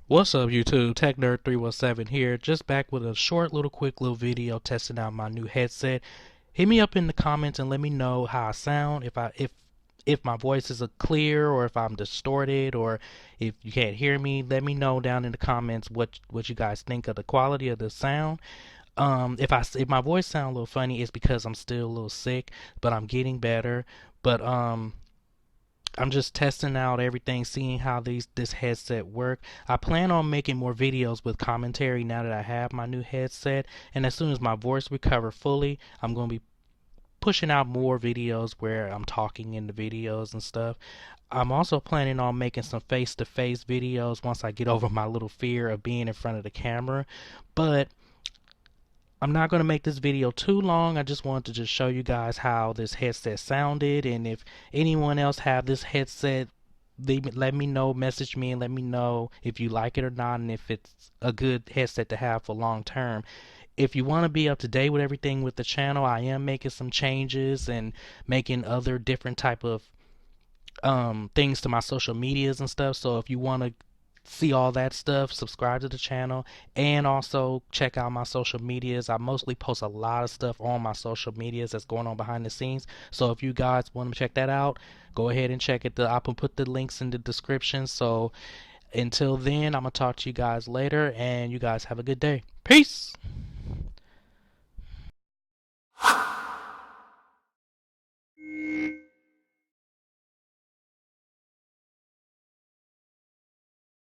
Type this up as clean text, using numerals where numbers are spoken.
What's up YouTube? TechNerd317 here, just back with a short little quick little video testing out my new headset. Hit me up in the comments and let me know how I sound, if my voice is clear or if I'm distorted or if you can't hear me. Let me know down in the comments what you guys think of the quality of the sound. If my voice sounds a little funny, it's because I'm still a little sick, but I'm getting better. But I'm just testing out everything, seeing how this headset work. I plan on making more videos with commentary now that I have my new headset, and as soon as my voice recover fully, I'm going to be pushing out more videos where I'm talking in the videos and stuff. I'm also planning on making some face-to-face videos once I get over my little fear of being in front of the camera. But I'm not going to make this video too long. I just wanted to just show you guys how this headset sounded, and if anyone else have this headset, let me know, message me and let me know if you like it or not and if it's a good headset to have for long term. If you want to be up to date with everything with the channel, I am making some changes and making other different type of things to my social medias and stuff. So if you want to see all that stuff, subscribe to the channel and also check out my social medias. I mostly post a lot of stuff on my social medias that's going on behind the scenes. So if you guys want to check that out, go ahead and check it. I can put the links in the description. So until then, I'm gonna talk to you guys later and you guys have a good day. Peace.